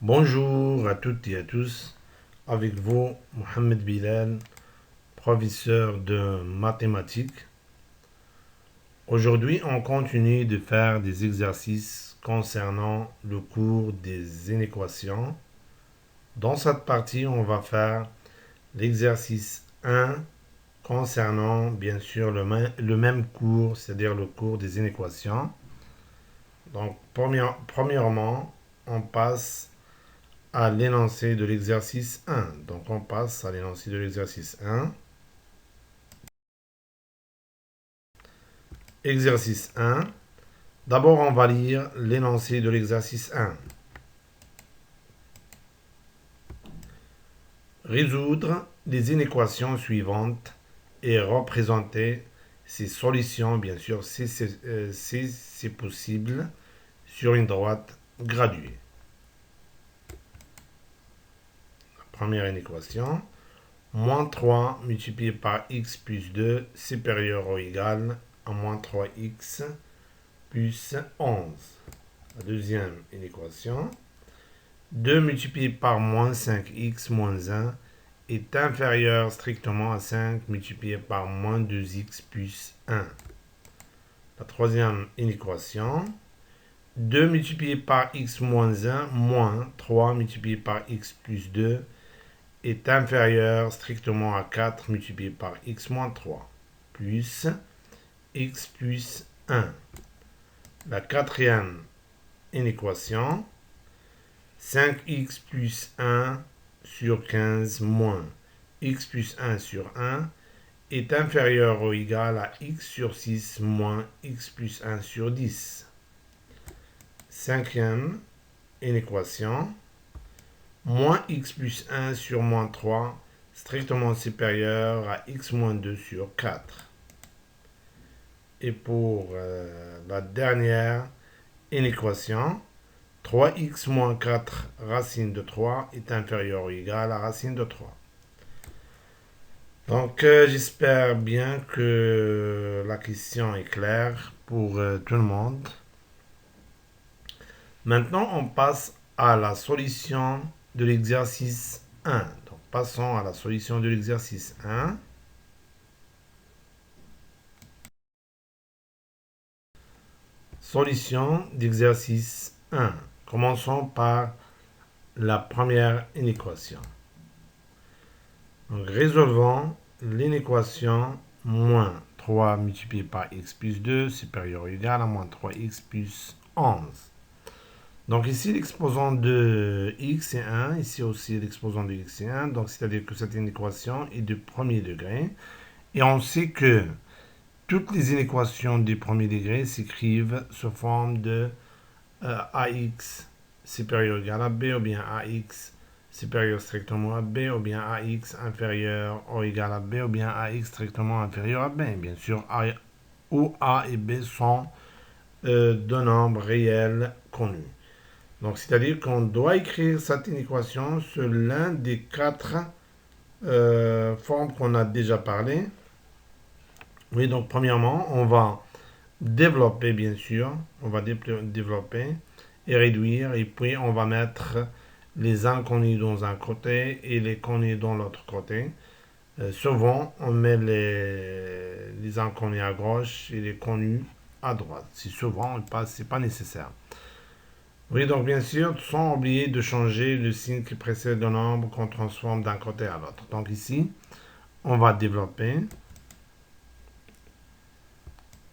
Bonjour à toutes et à tous, avec vous Mohamed Bilal, professeur de mathématiques. Aujourd'hui, on continue de faire des exercices concernant le cours des inéquations. Dans cette partie, on va faire l'exercice 1 concernant bien sûr le même cours, c'est-à-dire le cours des inéquations. Donc, premièrement, on passe à l'énoncé de l'exercice 1. Donc on passe à l'énoncé de l'exercice 1. Exercice 1. D'abord, on va lire l'énoncé de l'exercice 1. Résoudre les inéquations suivantes et représenter ces solutions, bien sûr, si c'est possible, sur une droite graduée. Première inéquation. Moins 3 multiplié par x plus 2 supérieur ou égal à moins 3x plus 11. La deuxième inéquation. 2 multiplié par moins 5x moins 1 est inférieur strictement à 5 multiplié par moins 2x plus 1. La troisième inéquation. 2 multiplié par x moins 1 moins 3 multiplié par x plus 2 est inférieur strictement à 4 multiplié par x moins 3 plus x plus 1. La quatrième inéquation. 5x plus 1 sur 15 moins x plus 1 sur 1 est inférieur ou égal à x sur 6 moins x plus 1 sur 10. Cinquième inéquation. Moins x plus 1 sur moins 3 strictement supérieur à x moins 2 sur 4. Et pour la dernière inéquation, 3x moins 4 racine de 3 est inférieur ou égal à racine de 3. Donc j'espère bien que la question est claire pour tout le monde. Maintenant, on passe à la solution de l'exercice 1. Donc passons à la solution de l'exercice 1. Solution d'exercice 1. Commençons par la première inéquation. Donc, résolvons l'inéquation moins 3 multiplié par x plus 2 supérieur ou égal à moins 3x plus 11. Donc ici, l'exposant de x est 1. Ici aussi, l'exposant de x est 1. Donc, c'est-à-dire que cette inéquation est de premier degré. Et on sait que toutes les inéquations du premier degré s'écrivent sous forme de ax supérieur ou égal à b, ou bien ax supérieur strictement à b, ou bien ax inférieur ou égal à b, ou bien ax strictement inférieur à b. Bien sûr, où a et b sont deux nombres réels connus. Donc, c'est-à-dire qu'on doit écrire cette inéquation sur l'un des quatre formes qu'on a déjà parlé. Oui, donc premièrement, on va développer, bien sûr. On va développer et réduire. Et puis, on va mettre les inconnus dans un côté et les connus dans l'autre côté. Souvent, on met les inconnus à gauche et les connus à droite. Si souvent, c'est pas nécessaire. Oui, donc bien sûr, sans oublier de changer le signe qui précède le nombre qu'on transforme d'un côté à l'autre. Donc ici, on va développer.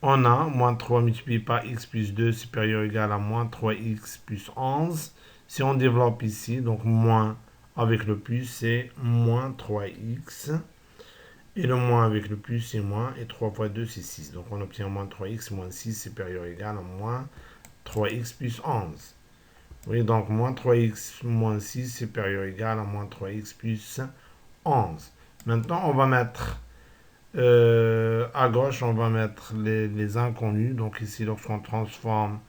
On a moins 3 multiplié par x plus 2 supérieur ou égal à moins 3x plus 11. Si on développe ici, donc moins avec le plus, c'est moins 3x. Et le moins avec le plus, c'est moins. Et 3 fois 2, c'est 6. Donc on obtient moins 3x moins 6 supérieur ou égal à moins 3x plus 11. Oui, donc moins 3x moins 6 supérieur ou égal à moins 3x plus 11. Maintenant, on va mettre à gauche, on va mettre les inconnus. Donc ici, lorsqu'on transforme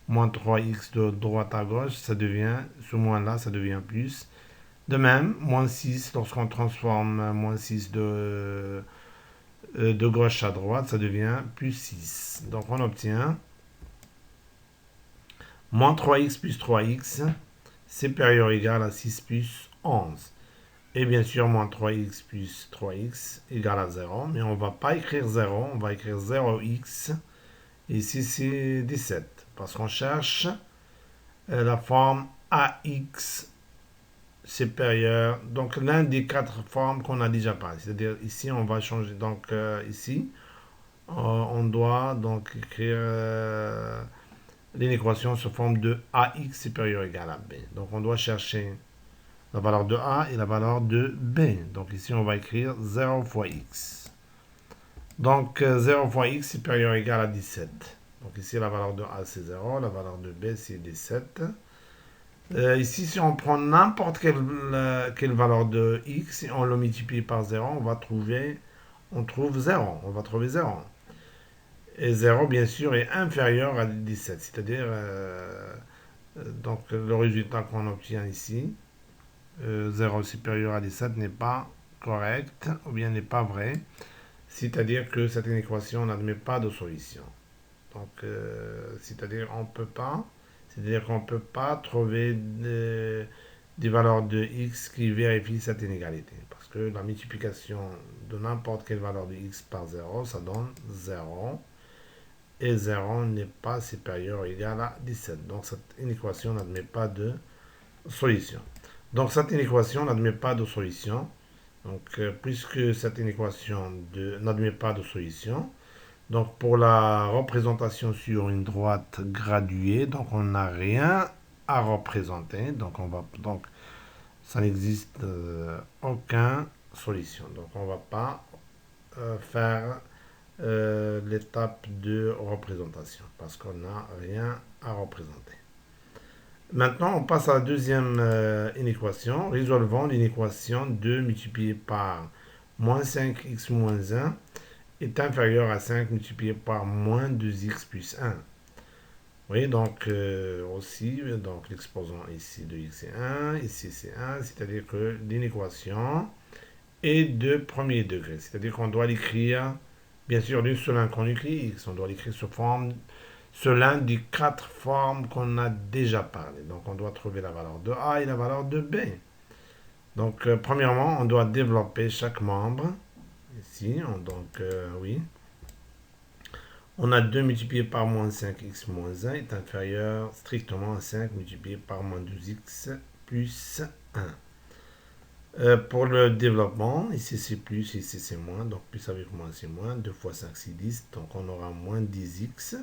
moins 3x de droite à gauche, ça devient, ce moins-là, ça devient plus. De même, moins 6, lorsqu'on transforme moins 6 de gauche à droite, ça devient plus 6. Donc on obtient moins 3x plus 3x, supérieur ou égal à 6 plus 11. Et bien sûr, moins 3x plus 3x égale à 0. Mais on ne va pas écrire 0, on va écrire 0x. Ici, c'est 17. Parce qu'on cherche la forme AX supérieure. Donc, l'un des 4 formes qu'on a déjà parlé. C'est-à-dire, ici, on va changer. Donc, ici, on doit donc écrire l'équation sous forme de AX supérieur ou égal à B. Donc, on doit chercher la valeur de A et la valeur de B. Donc, ici, on va écrire 0 fois X. Donc, 0 fois X supérieur ou égal à 17. Donc, ici, la valeur de A, c'est 0. La valeur de B, c'est 17. Ici, si on prend n'importe quelle valeur de X et on le multiplie par 0, on trouve 0. On va trouver 0. Et 0, bien sûr, est inférieur à 17. C'est-à-dire, donc, le résultat qu'on obtient ici, 0 supérieur à 17 n'est pas correct, ou bien n'est pas vrai. C'est-à-dire que cette équation n'admet pas de solution. Donc, c'est-à-dire qu'on ne peut pas trouver des valeurs de x qui vérifient cette inégalité. Parce que la multiplication de n'importe quelle valeur de x par 0, ça donne 0. Et 0 n'est pas supérieur ou égal à 17. Donc, cette inéquation n'admet pas de solution. Donc, cette inéquation n'admet pas de solution. Donc, puisque cette inéquation n'admet pas de solution, donc pour la représentation sur une droite graduée, donc on n'a rien à représenter. Donc, ça n'existe aucune solution. Donc, on ne va pas faire l'étape de représentation parce qu'on n'a rien à représenter. Maintenant, on passe à la deuxième inéquation. Résolvons l'inéquation 2 multiplié par moins 5x moins 1 est inférieur à 5 multiplié par moins 2x plus 1. Oui, donc aussi, donc l'exposant ici de x est 1, ici c'est 1, c'est-à-dire que l'inéquation est de premier degré. C'est-à-dire qu'on doit l'écrire, bien sûr, d'une seule inconnue qui est x. On doit l'écrire sous l'un des 4 formes qu'on a déjà parlé. Donc, on doit trouver la valeur de A et la valeur de B. Donc, premièrement, on doit développer chaque membre. Ici, oui. On a 2 multiplié par moins 5x moins 1 est inférieur strictement à 5 multiplié par moins 12x plus 1. Pour le développement, ici c'est plus, ici c'est moins. Donc, plus avec moins, c'est moins. 2 fois 5, c'est 10. Donc, on aura moins 10x.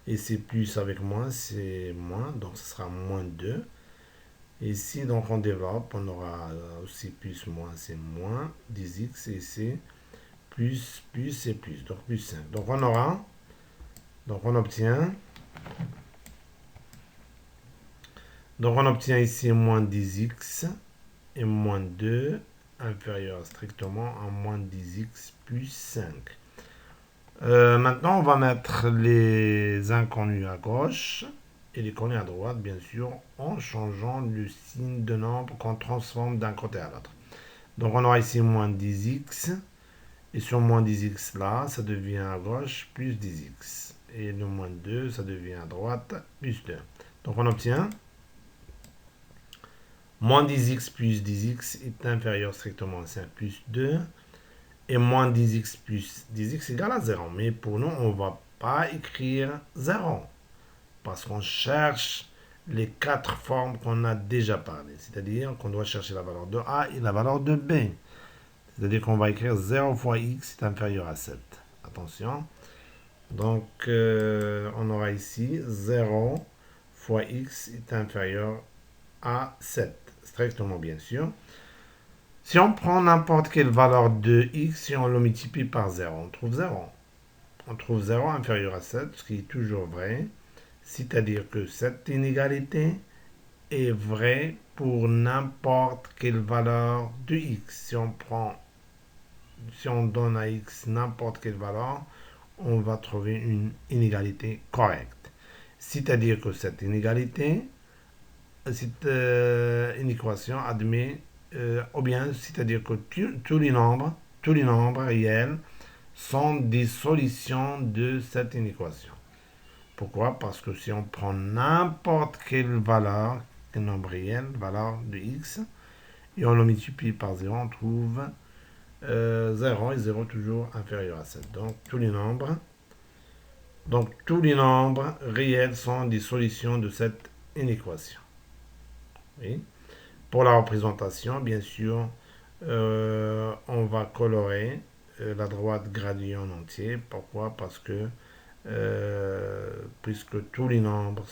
Et c'est plus avec moins, c'est moins. Donc, ce sera moins 2. Ici, donc, on développe. On aura aussi plus, moins, c'est moins 10x. Et c'est plus, et plus. Donc, plus 5. Donc, on obtient. Donc, on obtient ici moins 10x et moins 2 inférieur strictement à moins 10x plus 5. Maintenant, on va mettre les inconnus à gauche et les connus à droite, bien sûr, en changeant le signe de nombre qu'on transforme d'un côté à l'autre. Donc, on aura ici moins 10x. Et sur moins 10x là, ça devient à gauche plus 10x. Et le moins 2, ça devient à droite plus 2. Donc, on obtient moins 10x plus 10x est inférieur strictement à 5 plus 2. Et moins 10x plus 10x égale à 0. Mais pour nous, on ne va pas écrire 0. Parce qu'on cherche les 4 formes qu'on a déjà parlé. C'est-à-dire qu'on doit chercher la valeur de A et la valeur de B. C'est-à-dire qu'on va écrire 0 fois x est inférieur à 7. Attention. Donc, on aura ici 0 fois x est inférieur à 7. Strictement, bien sûr. Si on prend n'importe quelle valeur de x et on le multiplie par 0, on trouve 0. On trouve 0 inférieur à 7, ce qui est toujours vrai. C'est-à-dire que cette inégalité est vraie pour n'importe quelle valeur de x. Si on donne à x n'importe quelle valeur, on va trouver une inégalité correcte. C'est-à-dire que cette inégalité, cette inéquation admet, ou bien c'est-à-dire que tous les nombres réels sont des solutions de cette inéquation. Pourquoi? Parce que si on prend n'importe quelle valeur un nombre réel, valeur de x, et on le multiplie par 0, on trouve 0 et 0 toujours inférieur à 7. Donc tous les nombres réels sont des solutions de cette inéquation. Oui. Pour la représentation, bien sûr, on va colorer la droite graduée en entier. Pourquoi? Parce que puisque tous les nombres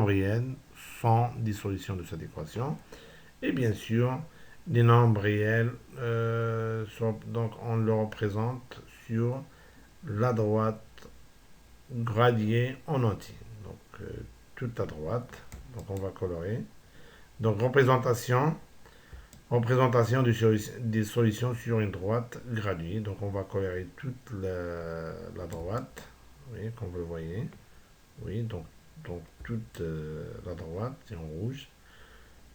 réels sont des solutions de cette équation. Et bien sûr, les nombres réels, donc on le représente sur la droite graduée en entier. Donc toute à droite, donc on va colorer. Donc représentation des solutions sur une droite graduée. Donc on va colorer toute la droite, oui, comme vous le voyez. Oui, donc toute la droite est en rouge.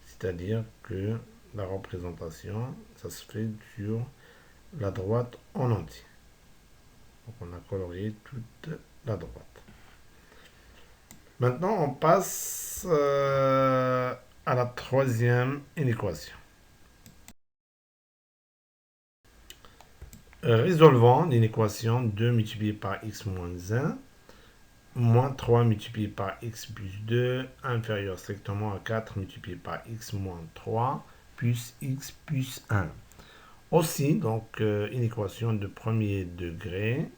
C'est-à-dire que la représentation, ça se fait sur la droite en entier. Donc on a colorié toute la droite. Maintenant, on passe à la troisième inéquation. Résolvant l'inéquation 2 multiplié par x moins 1, moins 3 multiplié par x plus 2, inférieur strictement à 4 multiplié par x moins 3, plus x plus 1. Aussi, donc, une équation de premier degré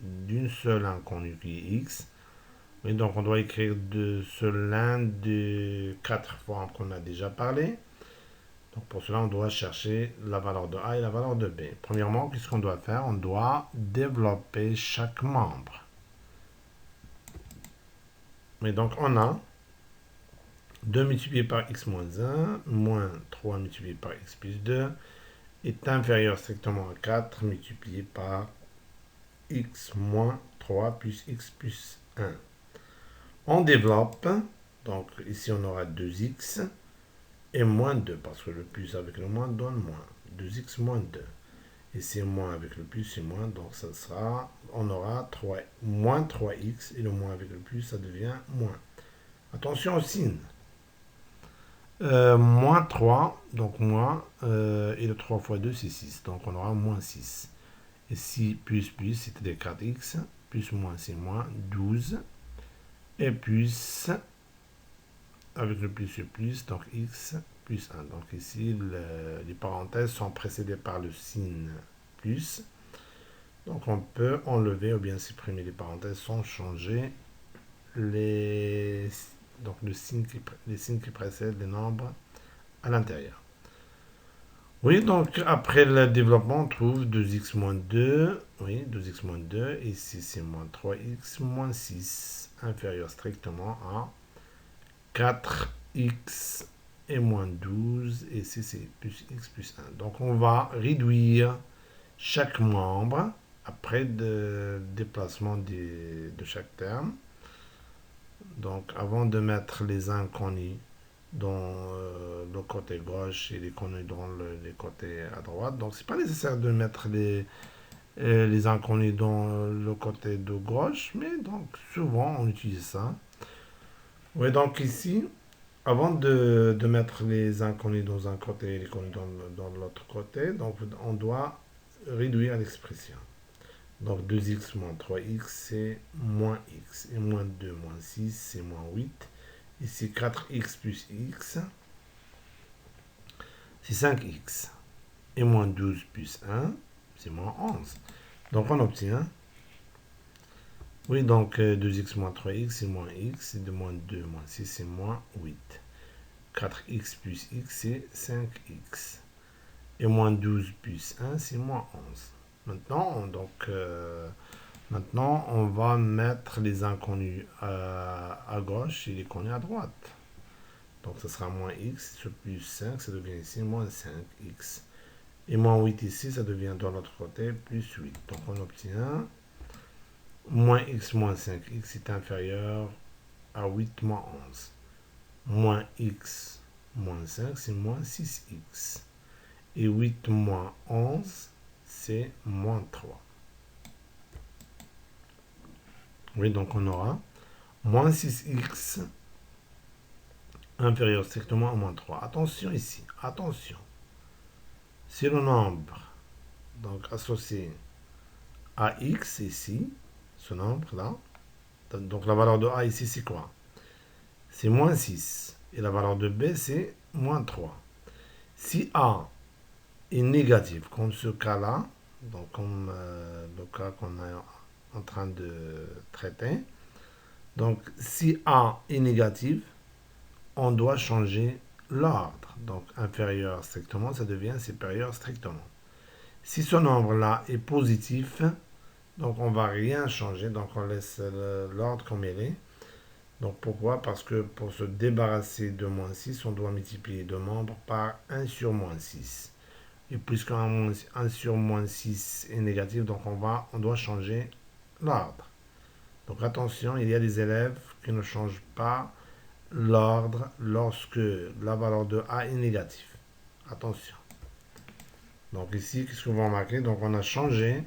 d'une seule inconnue qui est x. Et donc, on doit écrire de cela de 4 formes qu'on a déjà parlé. Donc, pour cela, on doit chercher la valeur de A et la valeur de B. Premièrement, qu'est-ce qu'on doit faire? On doit développer chaque membre. Et donc, on a 2 multiplié par x moins 1, moins 3 multiplié par x plus 2, est inférieur strictement à 4 multiplié par x moins 3 plus x plus 1. On développe, donc ici on aura 2x et moins 2, parce que le plus avec le moins donne moins. 2x moins 2. Et c'est moins avec le plus, c'est moins, donc ça sera, on aura moins 3x, et le moins avec le plus, ça devient moins. Attention au signe. Moins 3, donc moins, et le 3 fois 2, c'est 6, donc on aura moins 6. Et si plus, c'était 4x, plus moins, c'est moins 12, et plus, avec le plus, c'est plus, donc x plus 1. Donc ici, les parenthèses sont précédées par le signe plus. Donc on peut enlever ou bien supprimer les parenthèses sans changer les signes qui précèdent les nombres à l'intérieur. Oui, donc après le développement, on trouve 2x moins 2. Oui, 2x moins 2. Ici, c'est moins 3x moins 6, inférieur strictement à 4x et moins 12. Et ici, c'est plus x plus 1. Donc, on va réduire chaque membre après le déplacement de chaque terme. Donc, avant de mettre les inconnus dans le côté gauche et les inconnus dans les côtés à droite. Donc, c'est pas nécessaire de mettre les inconnus dans le côté de gauche, mais donc souvent on utilise ça. Oui, donc ici, avant de mettre les inconnus dans un côté et les inconnus dans l'autre côté, donc on doit réduire l'expression. Donc 2x moins 3x, c'est moins x. Et moins 2 moins 6, c'est moins 8. Ici, 4x plus x, c'est 5x. Et moins 12 plus 1, c'est moins 11. Donc on obtient, oui, donc 2x moins 3x, c'est moins x. Et de moins 2 moins 6, c'est moins 8. 4x plus x, c'est 5x. Et moins 12 plus 1, c'est moins 11. Maintenant, on va mettre les inconnus à gauche et les connus à droite. Donc, ce sera moins x sur plus 5, ça devient ici moins 5x. Et moins 8 ici, ça devient de l'autre côté plus 8. Donc, on obtient moins x moins 5x est inférieur à 8 moins 11. Moins x moins 5, c'est moins 6x. Et 8 moins 11, c'est moins 3. Oui, donc on aura moins 6x inférieur strictement à moins 3. Attention ici, attention. Si le nombre donc associé à x ici, ce nombre-là, donc la valeur de a ici c'est quoi? C'est moins 6. Et la valeur de b c'est moins 3. Si a est négatif, comme ce cas-là, donc comme le cas qu'on est en train de traiter, donc si a est négatif, on doit changer l'ordre. Donc inférieur strictement, ça devient supérieur strictement. Si ce nombre-là est positif, donc on ne va rien changer, donc on laisse l'ordre comme il est. Donc pourquoi? Parce que pour se débarrasser de moins 6, on doit multiplier deux membres par 1 sur moins 6. Et puisque 1 sur moins 6 est négatif, donc on doit changer l'ordre. Donc attention, il y a des élèves qui ne changent pas l'ordre lorsque la valeur de A est négative. Attention. Donc ici, qu'est-ce qu'on va remarquer? Donc on a changé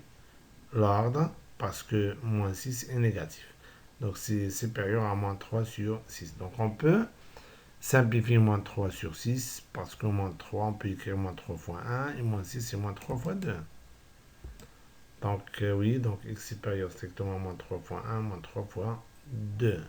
l'ordre parce que moins 6 est négatif. Donc c'est supérieur à moins 3 sur 6. Donc on peut simplifier moins 3 sur 6 parce que moins 3, on peut écrire moins 3 fois 1 et moins 6 c'est moins 3 fois 2. Donc oui, donc x supérieur strictement à moins 3 fois 1, moins 3 fois 2.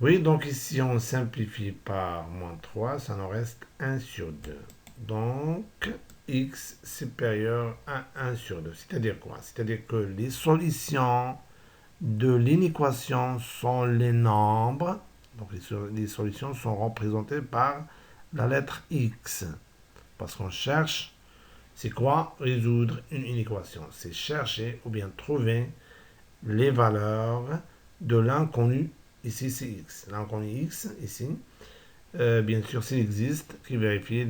Oui, donc ici on simplifie par moins 3, ça nous reste 1 sur 2. Donc x supérieur à 1 sur 2. C'est-à-dire quoi? C'est-à-dire que les solutions de l'inéquation sont les nombres. Donc les solutions sont représentées par la lettre x. Parce qu'on cherche, c'est quoi? Résoudre une inéquation. C'est chercher ou bien trouver les valeurs de l'inconnu. Ici, c'est x. L'inconnu x, ici, bien sûr, s'il existe, qui vérifie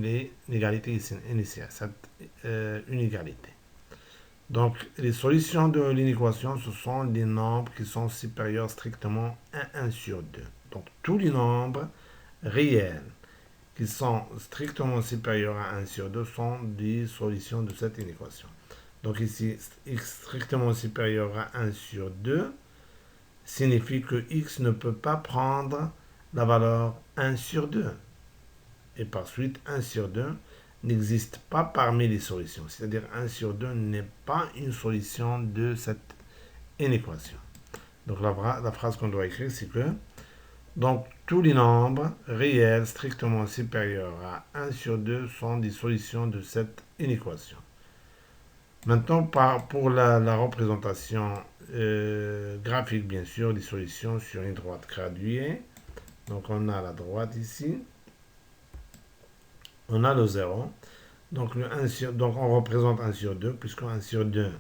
l'égalité initiale, cette inégalité. Donc, les solutions de l'inéquation, ce sont les nombres qui sont supérieurs strictement à 1 sur 2. Donc, tous les nombres réels qui sont strictement supérieurs à 1 sur 2 sont des solutions de cette inéquation. Donc, ici, x strictement supérieur à 1 sur 2 signifie que x ne peut pas prendre la valeur 1 sur 2. Et par suite, 1 sur 2 n'existe pas parmi les solutions. C'est-à-dire 1 sur 2 n'est pas une solution de cette inéquation. Donc la phrase qu'on doit écrire, c'est que donc tous les nombres réels strictement supérieurs à 1 sur 2 sont des solutions de cette inéquation. Maintenant, pour la représentation graphique, bien sûr, des solutions sur une droite graduée. Donc on a la droite ici. On a le 0. Donc, donc on représente 1 sur 2, puisque 1 sur 2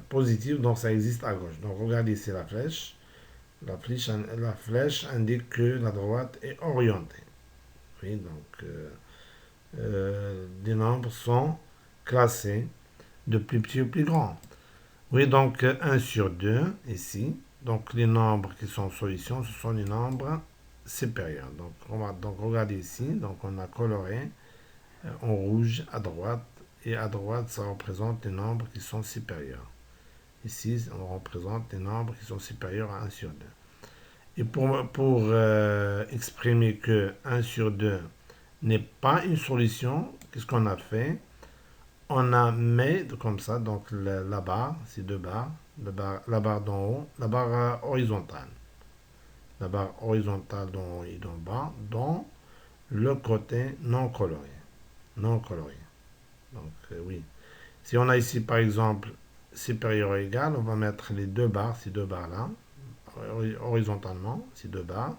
positif, donc ça existe à gauche. Donc regardez ici la flèche. La flèche indique que la droite est orientée. Oui, donc les nombres sont classés de plus petit au plus grand. Oui, donc 1 sur 2 ici. Donc les nombres qui sont solutions, ce sont les nombres supérieurs. Donc on va donc regarder ici. Donc on a coloré en rouge à droite. Et à droite, ça représente les nombres qui sont supérieurs. Ici, on représente les nombres qui sont supérieurs à 1 sur 2. Et pour exprimer que 1 sur 2 n'est pas une solution, qu'est-ce qu'on a fait? On a mis comme ça, donc la barre, c'est deux barres, la barre d'en haut, la barre horizontale. La barre horizontale d'en haut et d'en bas, dans le côté non coloré. Non coloré. Donc oui. Si on a ici par exemple supérieur ou égal, on va mettre les deux barres, ces deux barres-là, horizontalement, ces deux barres,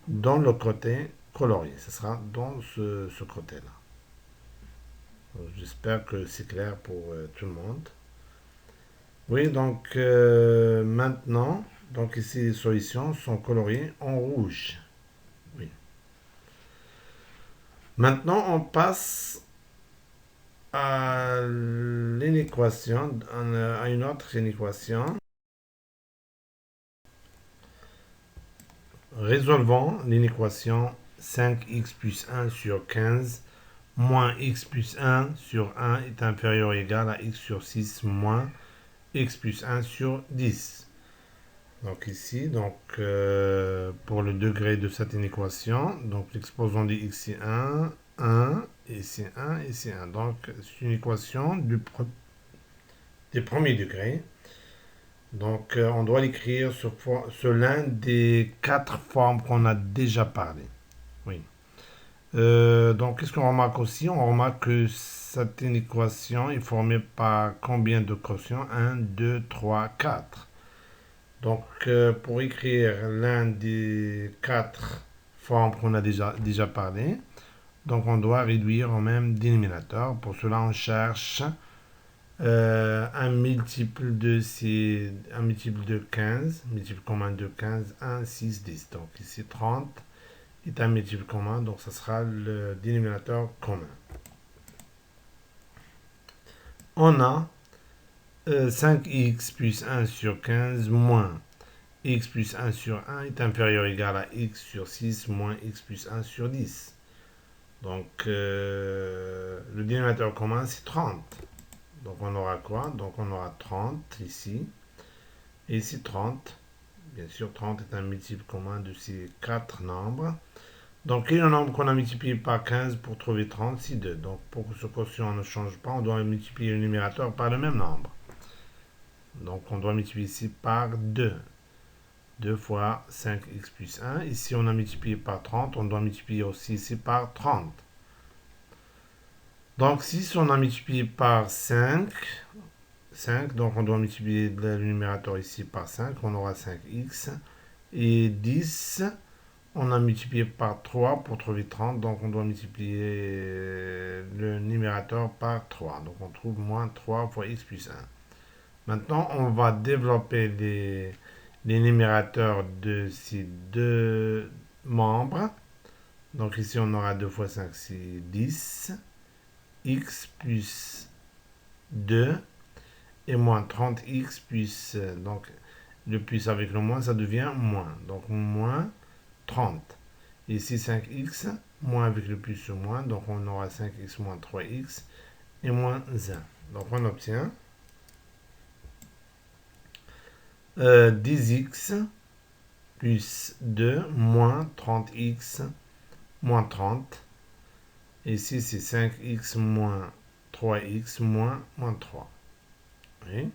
dans le côté coloré. Ce sera dans ce côté-là. J'espère que c'est clair pour tout le monde. Oui, donc maintenant, donc ici les solutions sont colorées en rouge. Oui. Maintenant, on passe à l'inéquation, à une autre inéquation. Résolvons l'inéquation 5x plus 1 sur 15 moins x plus 1 sur 1 est inférieur ou égal à x sur 6 moins x plus 1 sur 10. Donc ici, pour le degré de cette inéquation, donc l'exposant de x est 1, ici 1, ici 1. Donc c'est une équation des premiers degrés. Donc on doit l'écrire sur l'un des 4 formes qu'on a déjà parlé. Oui. Donc qu'est-ce qu'on remarque aussi? On remarque que cette inéquation est formée par combien de quotients? 1, 2, 3, 4. Donc, pour écrire l'un des 4 formes qu'on a déjà parlé, donc on doit réduire au même dénominateur. Pour cela, on cherche un multiple un multiple de 15, multiple commun de 15, 1, 6, 10. Donc ici, 30 est un multiple commun, donc ce sera le dénominateur commun. On a 5x plus 1 sur 15 moins x plus 1 sur 1 est inférieur ou égal à x sur 6 moins x plus 1 sur 10. Donc, le dénominateur commun, c'est 30. Donc, on aura quoi? Donc, on aura 30 ici. Et ici, 30. Bien sûr, 30 est un multiple commun de ces 4 nombres. Donc, quel est le nombre qu'on a multiplié par 15 pour trouver 30? C'est 2. Donc, pour que ce quotient ne change pas, on doit multiplier le numérateur par le même nombre. Donc, on doit multiplier ici par 2. 2 fois 5x plus 1. Ici, on a multiplié par 30. On doit multiplier aussi ici par 30. Donc, si on a multiplié par 5, donc on doit multiplier le numérateur ici par 5. On aura 5x. Et 10, on a multiplié par 3 pour trouver 30. Donc, on doit multiplier le numérateur par 3. Donc, on trouve moins 3 fois x plus 1. Maintenant, on va développer les numérateurs de ces deux membres. Donc ici, on aura 2 fois 5, c'est 10. X plus 2 et moins 30x plus... donc le plus avec le moins, ça devient moins. Donc moins 30. Ici 5x, moins avec le plus ou moins. Donc on aura 5x moins 3x et moins 1. Donc on obtient 10x plus 2 moins 30x moins 30. Ici, c'est 5x moins 3x moins 3. Oui.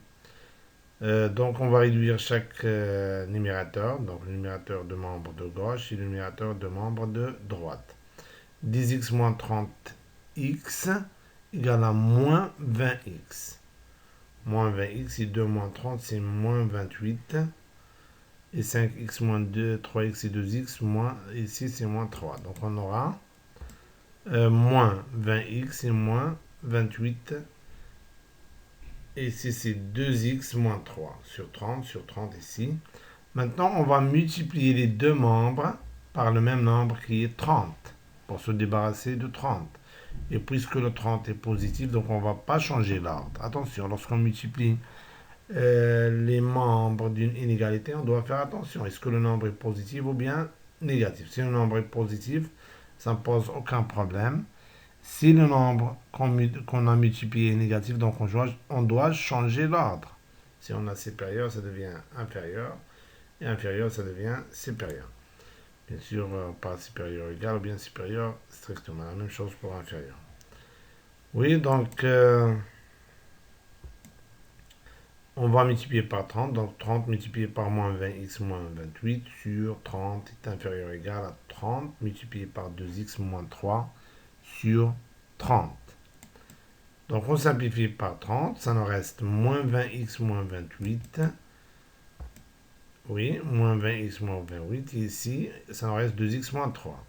Donc, on va réduire chaque numérateur. Donc, le numérateur de membre de gauche et le numérateur de membre de droite. 10x moins 30x égale à moins 20x. Moins 20x et 2 moins 30, c'est moins 28. Et 5x moins 2, 3x et 2x, moins, ici c'est moins 3. Donc on aura moins 20x et moins 28. Et ici c'est 2x moins 3 sur 30 ici. Maintenant on va multiplier les deux membres par le même nombre qui est 30 pour se débarrasser de 30. Et puisque le 30 est positif, donc on ne va pas changer l'ordre. Attention, lorsqu'on multiplie les membres d'une inégalité, on doit faire attention. Est-ce que le nombre est positif ou bien négatif? Si le nombre est positif, ça ne pose aucun problème. Si le nombre qu'on a multiplié est négatif, donc on doit changer l'ordre. Si on a supérieur, ça devient inférieur. Et inférieur, ça devient supérieur. Bien sûr, pas supérieur égal ou bien supérieur strictement. La même chose pour inférieur. Oui, donc... on va multiplier par 30, donc 30 multiplié par moins 20x moins 28 sur 30 est inférieur ou égal à 30 multiplié par 2x moins 3 sur 30. Donc on simplifie par 30, ça nous reste moins 20x moins 28. Oui, moins 20x moins 28. Et ici, ça nous reste 2x moins 3.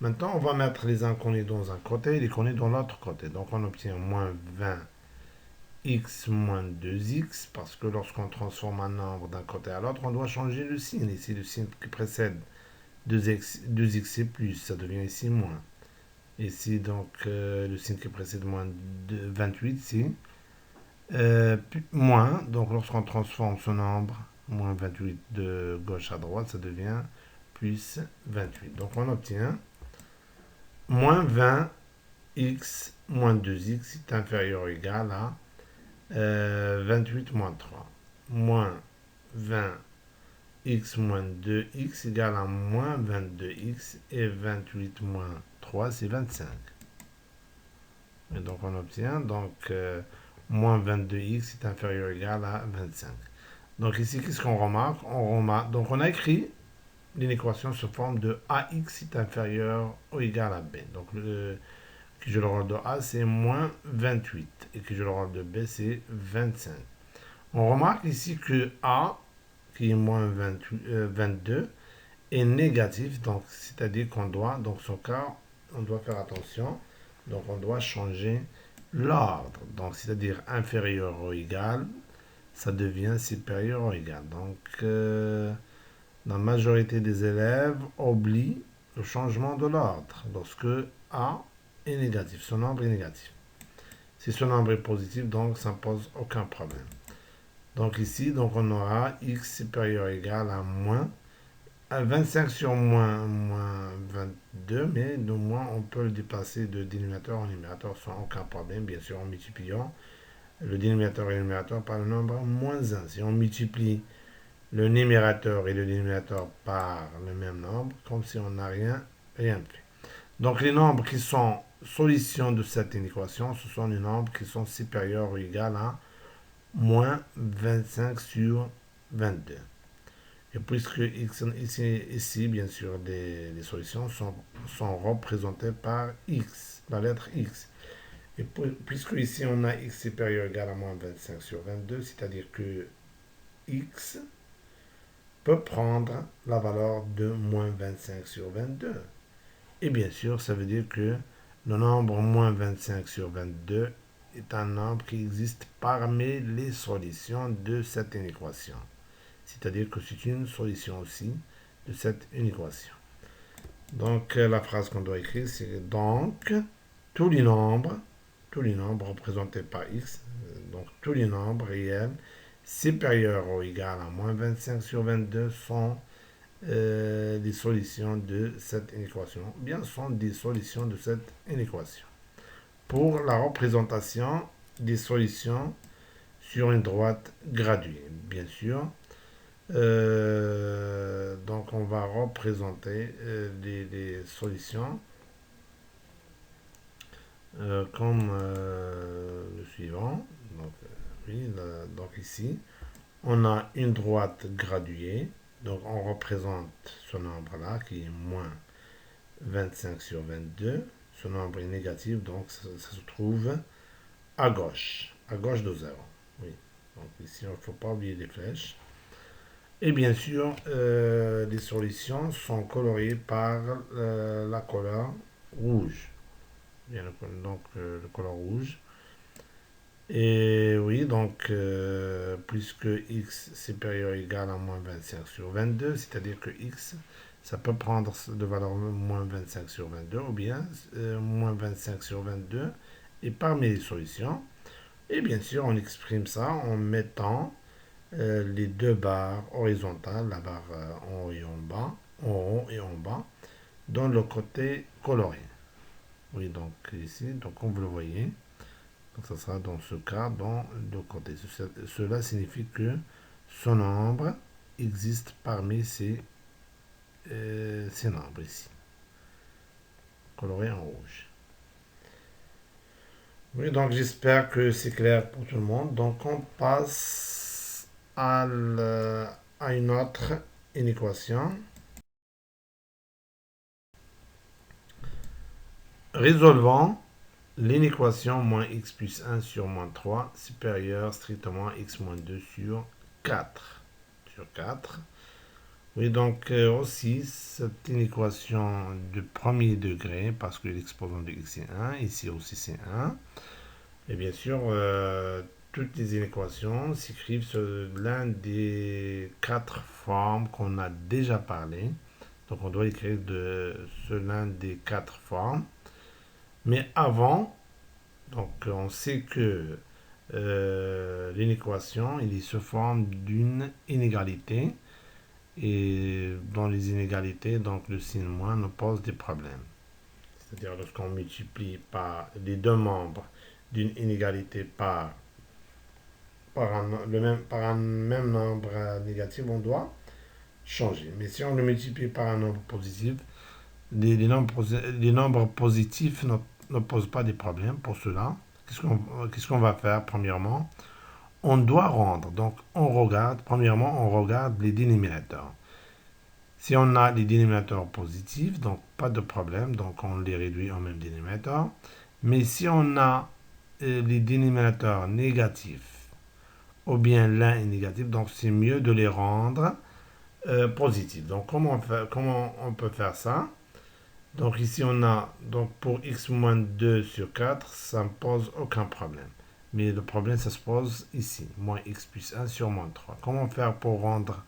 Maintenant, on va mettre les inconnus dans un côté et les connus dans l'autre côté. Donc on obtient moins 20 x moins 2x, parce que lorsqu'on transforme un nombre d'un côté à l'autre, on doit changer le signe. Ici, le signe qui précède 2x c'est plus, ça devient ici moins. Ici, donc, le signe qui précède moins 28, c'est moins. Donc, lorsqu'on transforme ce nombre, moins 28 de gauche à droite, ça devient plus 28. Donc, on obtient moins 20x moins 2x est inférieur ou égal à 28 moins 3. Moins 20 x moins 2x égale à moins 22x et 28 moins 3, c'est 25. Et donc on obtient moins 22x est inférieur ou égal à 25. Donc ici, qu'est-ce qu'on remarque? Donc on a écrit l'inéquation sous forme de ax est inférieur ou égal à b. Donc que je le rôle de a, c'est moins 28 et que je le rôle de b, c'est 25. On remarque ici que a, qui est moins 22, est négatif, donc c'est-à-dire qu'on doit, dans ce cas, on doit faire attention, donc on doit changer l'ordre, donc c'est-à-dire inférieur ou égal, ça devient supérieur ou égal. Donc la majorité des élèves oublient le changement de l'ordre lorsque A est négatif, son nombre est négatif. Si ce nombre est positif, donc ça ne pose aucun problème. Donc ici, donc on aura x supérieur ou égal à moins 25 sur moins 22, mais de moins on peut le déplacer de dénominateur en numérateur sans aucun problème, bien sûr en multipliant le dénominateur et le numérateur par le nombre moins 1. Si on multiplie le numérateur et le dénominateur par le même nombre, comme si on n'a rien fait. Donc les nombres qui sont solutions de cette inéquation, ce sont les nombres qui sont supérieurs ou égaux à moins 25 sur 22. Et puisque ici, bien sûr, les solutions sont représentées par x, la lettre x. Et puisque ici on a x supérieur ou égal à moins 25 sur 22, c'est-à-dire que x peut prendre la valeur de moins 25 sur 22. Et bien sûr, ça veut dire que le nombre moins 25 sur 22 est un nombre qui existe parmi les solutions de cette inéquation. C'est-à-dire que c'est une solution aussi de cette inéquation. Donc, la phrase qu'on doit écrire, c'est donc tous les nombres représentés par x, donc tous les nombres réels supérieurs ou égaux à moins 25 sur 22 sont des solutions de cette inéquation. Bien, sont des solutions de cette inéquation. Pour la représentation des solutions sur une droite graduée, bien sûr, donc on va représenter les solutions comme le suivant. Donc, oui, donc ici, on a une droite graduée. Donc on représente ce nombre-là qui est moins 25 sur 22. Ce nombre est négatif, donc ça se trouve à gauche de 0. Oui. Donc ici, il ne faut pas oublier les flèches. Et bien sûr, les solutions sont colorées par la couleur rouge. Bien, donc, le couleur rouge. Et oui, donc, puisque x supérieur ou égal à moins 25 sur 22, c'est-à-dire que x, ça peut prendre de valeur moins 25 sur 22, ou bien moins 25 sur 22, et parmi les solutions. Et bien sûr, on exprime ça en mettant les deux barres horizontales, la barre en haut et en bas, dans le côté coloré. Oui, donc ici, donc comme vous le voyez, donc ça sera dans ce cas dans le côté. Cela signifie que ce nombre existe parmi ces nombres ici, coloré en rouge. Oui, donc j'espère que c'est clair pour tout le monde. Donc on passe à une autre inéquation. Résolvant l'inéquation moins x plus 1 sur moins 3 supérieure strictement à x moins 2 sur 4. Oui, donc aussi cette inéquation de premier degré, parce que l'exposant de x est 1, ici aussi c'est 1. Et bien sûr, toutes les inéquations s'écrivent sur l'un des 4 formes qu'on a déjà parlé. Donc on doit écrire sur l'un des 4 formes. Mais avant, donc on sait que l'inéquation, il se forme d'une inégalité. Et dans les inégalités, donc le signe moins nous pose des problèmes. C'est-à-dire lorsqu'on multiplie par les deux membres d'une inégalité par un même nombre négatif, on doit changer. Mais si on le multiplie par un nombre positif, les nombres positifs ne posent pas de problème pour cela. Qu'est-ce qu'on va faire premièrement? On doit rendre. Donc, premièrement, on regarde les dénominateurs. Si on a les dénominateurs positifs, donc pas de problème, donc on les réduit au même dénominateur. Mais si on a les dénominateurs négatifs, ou bien l'un est négatif, donc c'est mieux de les rendre positifs. Donc comment on peut faire ça? Donc ici on a, donc pour x moins 2 sur 4, ça ne pose aucun problème. Mais le problème, ça se pose ici, moins x plus 1 sur moins 3. Comment faire pour rendre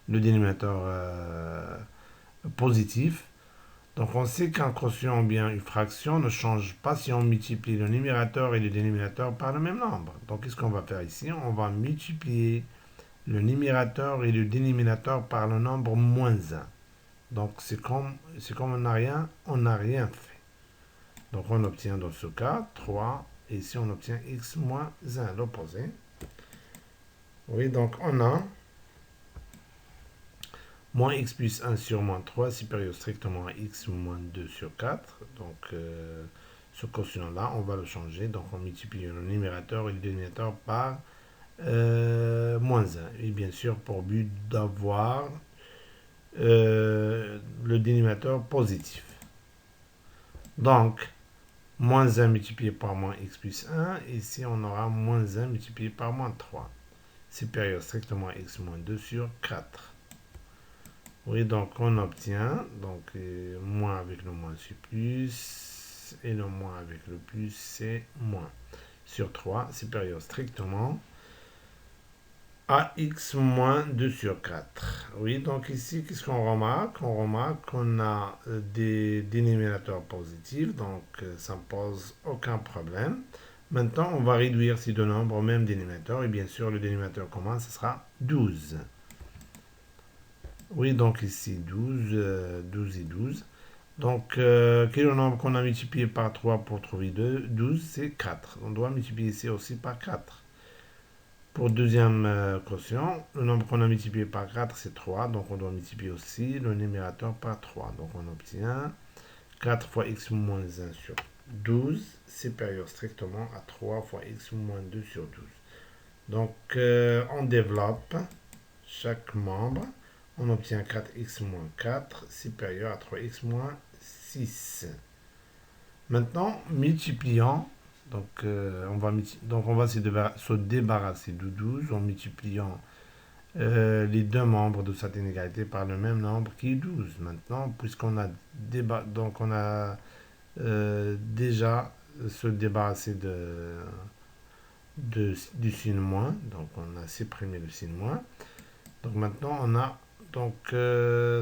le dénominateur positif? Donc on sait qu'un quotient ou bien une fraction ne change pas si on multiplie le numérateur et le dénominateur par le même nombre. Donc qu'est-ce qu'on va faire ici? On va multiplier le numérateur et le dénominateur par le nombre moins 1. Donc c'est comme on n'a rien fait. Donc on obtient dans ce cas 3 et ici on obtient x moins 1, l'opposé. Oui, donc on a moins x plus 1 sur moins 3 supérieur strictement à x moins 2 sur 4. Donc ce quotient-là, on va le changer. Donc on multiplie le numérateur et le dénominateur par moins 1. Et bien sûr, pour but d'avoir le dénominateur positif. Donc, moins 1 multiplié par moins x plus 1. Ici, on aura moins 1 multiplié par moins 3. Supérieur strictement à x moins 2 sur 4. Oui, donc on obtient, donc moins avec le moins c'est plus, et le moins avec le plus c'est moins. Sur 3, supérieur strictement à x moins 2 sur 4. Oui, donc ici, qu'est-ce qu'on remarque? On remarque qu'on a des dénominateurs positifs, donc ça ne pose aucun problème. Maintenant, on va réduire ces deux nombres au même dénominateur, et bien sûr, le dénominateur commun, ce sera 12. Oui, donc ici 12, 12 et 12. Donc, quel est le nombre qu'on a multiplié par 3 pour trouver 12? C'est 4. On doit multiplier ici aussi par 4. Pour deuxième quotient, le nombre qu'on a multiplié par 4, c'est 3. Donc, on doit multiplier aussi le numérateur par 3. Donc, on obtient 4 fois x moins 1 sur 12, supérieur strictement à 3 fois x moins 2 sur 12. Donc, on développe chaque membre. On obtient 4x moins 4 supérieur à 3x moins 6. Maintenant, multipliant, donc on va se débarrasser de 12 en multipliant les deux membres de cette inégalité par le même nombre qui est 12. Maintenant, puisqu'on a, déjà se débarrassé du signe moins, donc on a supprimé le signe moins. Donc maintenant, on a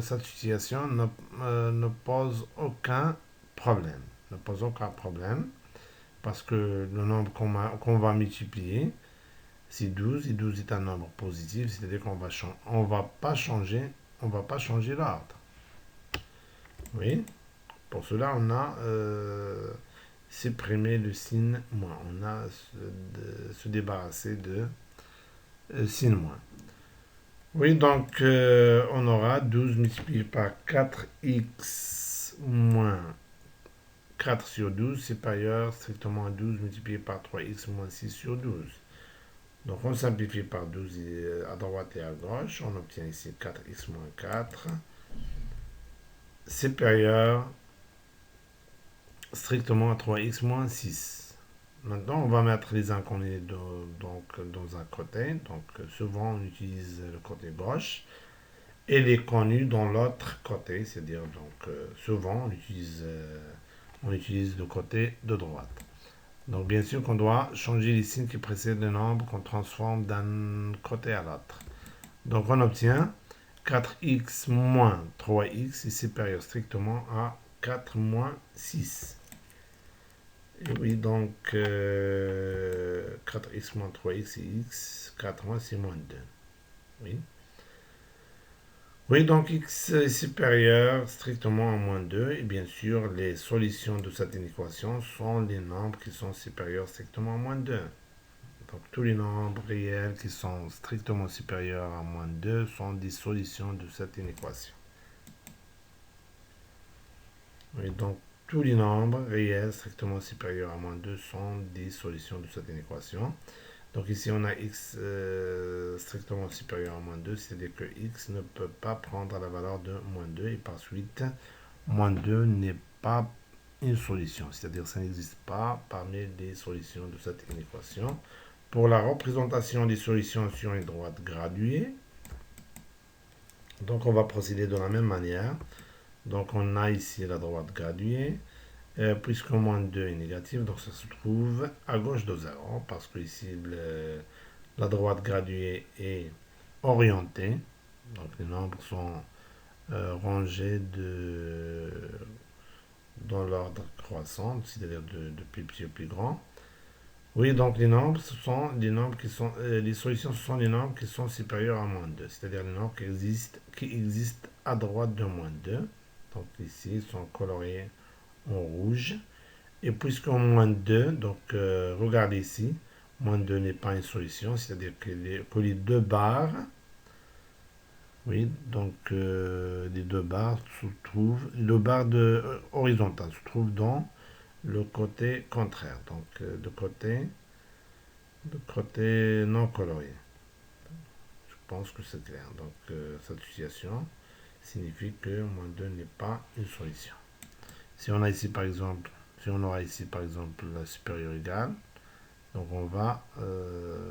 cette situation ne pose aucun problème. Ne pose aucun problème parce que le nombre qu'on va multiplier, c'est 12 et 12 est un nombre positif, c'est-à-dire qu'on va pas changer l'ordre. Oui, pour cela, on a supprimé le signe moins. On a se débarrassé de signe moins. Oui, donc on aura 12 multiplié par 4x moins 4 sur 12 supérieur strictement à 12 multiplié par 3x moins 6 sur 12. Donc on simplifie par 12 à droite et à gauche. On obtient ici 4x moins 4 supérieur strictement à 3x moins 6. Maintenant, on va mettre les inconnus dans un côté. Donc souvent, on utilise le côté gauche. Et les connus dans l'autre côté, c'est-à-dire souvent on utilise le côté de droite. Donc bien sûr qu'on doit changer les signes qui précèdent le nombre qu'on transforme d'un côté à l'autre. Donc on obtient 4x moins 3x est supérieur strictement à 4 moins 6. Et oui, donc 4x moins 3x c'est x, 4 moins c'est moins 2. Oui. Oui, donc x est supérieur strictement à moins 2. Et bien sûr, les solutions de cette inéquation sont les nombres qui sont supérieurs strictement à moins 2. Donc tous les nombres réels qui sont strictement supérieurs à moins 2 sont des solutions de cette inéquation. Oui, donc tous les nombres réels strictement supérieurs à moins 2 sont des solutions de cette inéquation. Donc ici on a x strictement supérieur à moins 2, c'est-à-dire que x ne peut pas prendre la valeur de moins 2 et par suite moins 2 n'est pas une solution, c'est-à-dire ça n'existe pas parmi les solutions de cette inéquation. Pour la représentation des solutions sur une droite graduée, donc on va procéder de la même manière. Donc on a ici la droite graduée, puisque moins 2 est négatif, donc ça se trouve à gauche de 0, parce que ici la droite graduée est orientée, donc les nombres sont rangés dans l'ordre croissant, c'est-à-dire de plus petit au plus grand. Oui, donc les nombres, ce sont les nombres qui sont, les solutions, ce sont les nombres qui sont supérieurs à moins 2, c'est-à-dire les nombres qui existent à droite de moins 2. Donc ici, ils sont colorés en rouge. Et puisqu'en moins 2, donc regardez ici, moins 2 n'est pas une solution, c'est-à-dire que les deux barres, oui, donc les deux barres se trouvent, le barre horizontal se trouve dans le côté contraire, donc le côté non coloré. Je pense que c'est clair. Donc cette situation signifie que moins 2 n'est pas une solution. Si on a ici par exemple, si on aura ici par exemple la supérieure égale, donc on va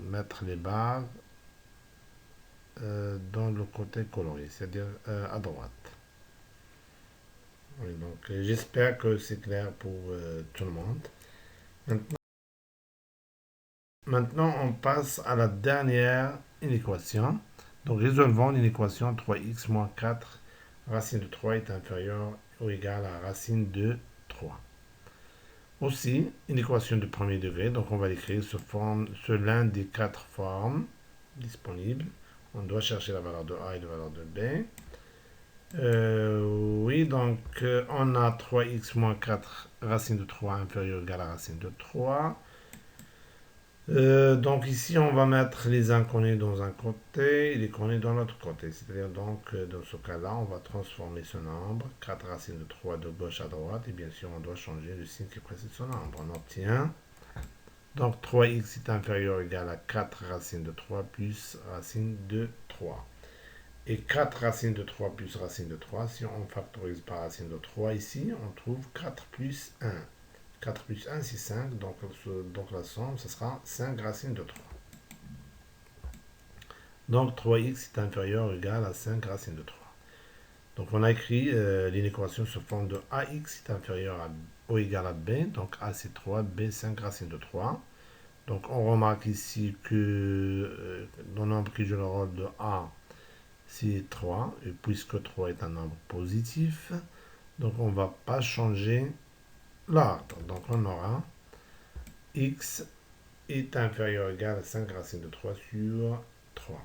mettre les barres dans le côté coloré, c'est-à-dire à droite. Oui, donc j'espère que c'est clair pour tout le monde. Maintenant, on passe à la dernière inéquation. Donc résolvons l'inéquation 3x moins 4 racine de 3 est inférieure ou égale à racine de 3. Aussi, une équation de premier degré, donc on va l'écrire sous l'un des quatre formes disponibles. On doit chercher la valeur de A et la valeur de B. Oui, donc on a 3x moins 4 racine de 3 inférieure ou égale à racine de 3. Donc ici, on va mettre les inconnus dans un côté et les connus dans l'autre côté. C'est-à-dire donc, dans ce cas-là, on va transformer ce nombre, 4 racines de 3 de gauche à droite. Et bien sûr, on doit changer le signe qui précède ce nombre. On obtient, donc 3x est inférieur ou égal à 4 racines de 3 plus racine de 3. Et 4 racines de 3 plus racine de 3, si on factorise par racine de 3 ici, on trouve 4 plus 1. 4 plus 1, c'est 5, donc la somme, ce sera 5 racines de 3. Donc 3x est inférieur ou égal à 5 racines de 3. Donc on a écrit l'inéquation sous forme de ax est inférieur ou égal à b, donc a c'est 3, b 5 racines de 3. Donc on remarque ici que le nombre qui joue le rôle de a, c'est 3, et puisque 3 est un nombre positif, donc on ne va pas changer l'ordre. Donc on aura x est inférieur ou égal à 5 racines de 3 sur 3.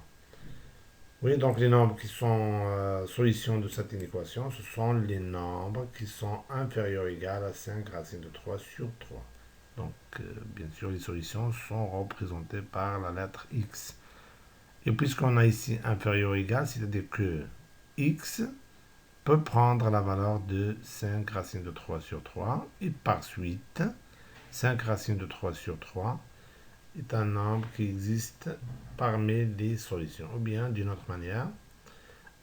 Oui, donc les nombres qui sont solutions de cette inéquation, ce sont les nombres qui sont inférieurs ou égaux à 5 racines de 3 sur 3. Donc, bien sûr, les solutions sont représentées par la lettre x. Et puisqu'on a ici inférieur ou égal, c'est-à-dire que x peut prendre la valeur de 5 racines de 3 sur 3, et par suite, 5 racines de 3 sur 3 est un nombre qui existe parmi les solutions. Ou bien, d'une autre manière,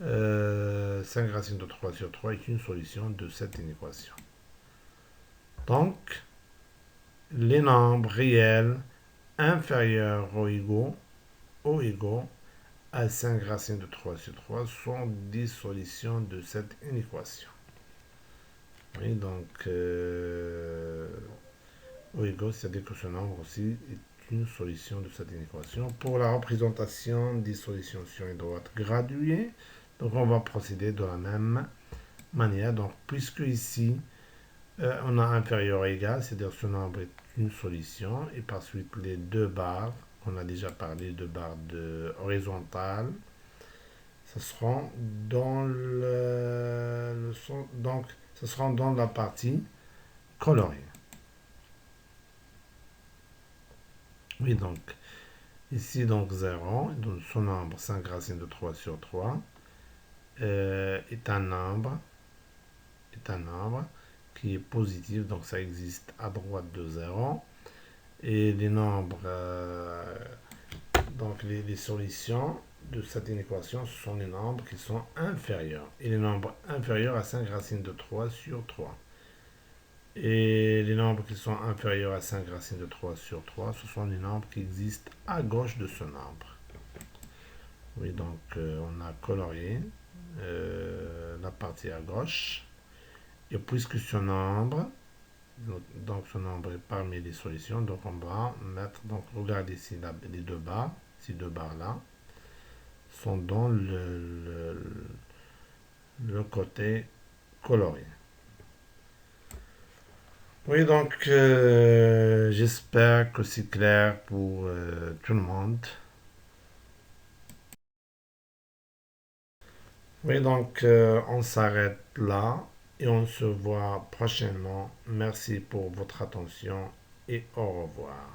5 racines de 3 sur 3 est une solution de cette inéquation. Donc, les nombres réels inférieurs ou égaux à 5 racines de 3 sur 3 sont des solutions de cette inéquation. Oui, donc, ou égaux, c'est-à-dire que ce nombre aussi est une solution de cette inéquation. Pour la représentation des solutions sur une droite graduée, donc on va procéder de la même manière. Donc puisque ici on a inférieur ou égal, c'est-à-dire ce nombre est une solution, et par suite les deux barres, on a déjà parlé de barres horizontales, ce seront dans donc ce seront dans la partie colorée. Oui, donc Ici, donc 0, donc son nombre 5 racines de 3 sur 3 est un nombre qui est positif, donc ça existe à droite de 0. Et les nombres, donc les solutions de cette inéquation, ce sont les nombres qui sont inférieurs. Et les nombres inférieurs à 5 racines de 3 sur 3. Et les nombres qui sont inférieurs à 5 racines de 3 sur 3, ce sont les nombres qui existent à gauche de ce nombre. Oui, donc on a colorié la partie à gauche. Et puisque ce nombre, donc ce nombre est parmi les solutions, donc on va mettre, donc regardez ici les deux barres, ces deux barres là, sont dans le côté coloré. Oui, donc j'espère que c'est clair pour tout le monde. Oui, donc on s'arrête là et on se voit prochainement. Merci pour votre attention et au revoir.